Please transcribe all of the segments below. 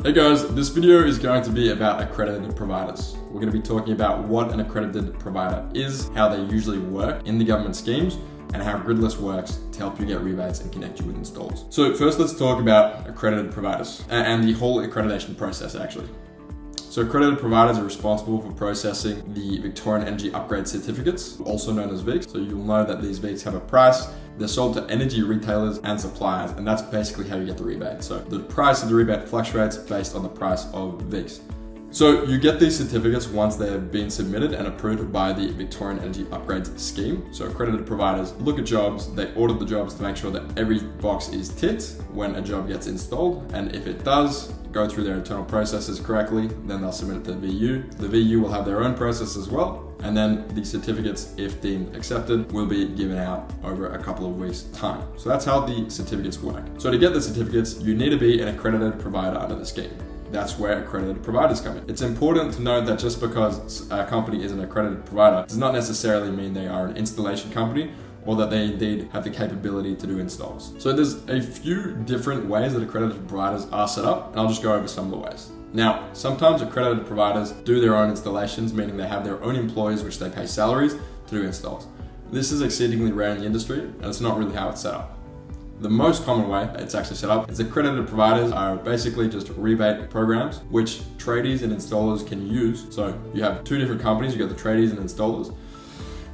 Hey guys, this video is going to be about accredited providers. We're going to be talking about what an accredited provider is, how they usually work in the government schemes, and how Gridless works to help you get rebates and connect you with installs. So first, let's talk about accredited providers and the whole accreditation process actually. So accredited providers are responsible for processing the Victorian Energy Upgrade Certificates, also known as VICs. So you'll know that these VICs have a price. They're sold to energy retailers and suppliers, and that's basically how you get the rebate. So the price of the rebate fluctuates based on the price of VICs. So you get these certificates once they have been submitted and approved by the Victorian Energy Upgrades Scheme. So accredited providers look at jobs, they audit the jobs to make sure that every box is ticked when a job gets installed. And if it does go through their internal processes correctly, then they'll submit it to the VU. The VU will have their own process as well. And then the certificates, if deemed accepted, will be given out over a couple of weeks' time. So that's how the certificates work. So to get the certificates, you need to be an accredited provider under the scheme. That's where accredited providers come in. It's important to note that just because a company is an accredited provider does not necessarily mean they are an installation company or that they indeed have the capability to do installs. So there's a few different ways that accredited providers are set up, and I'll just go over some of the ways. Now, sometimes accredited providers do their own installations, meaning they have their own employees which they pay salaries to do installs. This is exceedingly rare in the industry, and it's not really how it's set up. The most common way it's actually set up is accredited providers are basically just rebate programs which tradies and installers can use. So you have two different companies, you got the tradies and installers.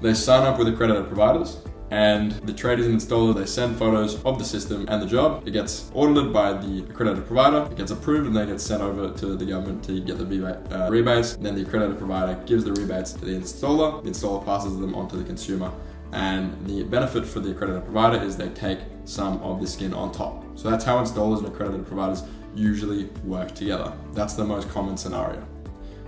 They sign up with accredited providers, and the tradies and installers, they send photos of the system and the job. It gets audited by the accredited provider, it gets approved, and then it gets sent over to the government to get the rebates. Then the accredited provider gives the rebates to the installer passes them on to the consumer. And the benefit for the accredited provider is they take some of the skin on top. So that's how installers and accredited providers usually work together. That's the most common scenario.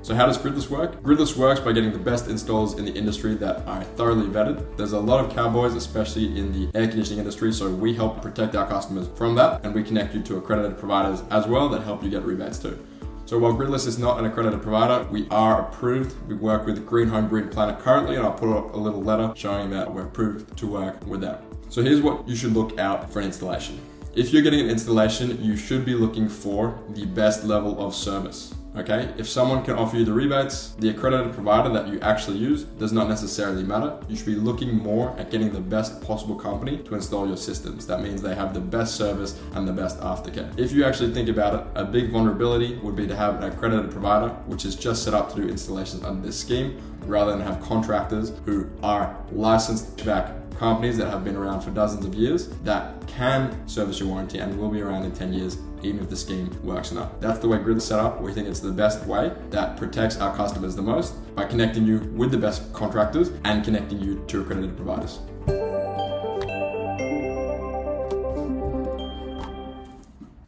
So how does Gridless work? Gridless works by getting the best installers in the industry that are thoroughly vetted. There's a lot of cowboys, especially in the air conditioning industry, so we help protect our customers from that, and we connect you to accredited providers as well that help you get rebates too. So while Gridless is not an accredited provider, we are approved. We work with Green Home Green Planet currently, and I'll put up a little letter showing that we're approved to work with them. So here's what you should look out for an installation. If you're getting an installation, you should be looking for the best level of service. Okay, if someone can offer you the rebates, the accredited provider that you actually use does not necessarily matter. You should be looking more at getting the best possible company to install your systems. That means they have the best service and the best aftercare. If you actually think about it, a big vulnerability would be to have an accredited provider, which is just set up to do installations under this scheme, rather than have contractors who are licensed back companies that have been around for dozens of years that can service your warranty and will be around in 10 years, even if the scheme works or not. That's the way Grid is set up. We think it's the best way that protects our customers the most by connecting you with the best contractors and connecting you to accredited providers.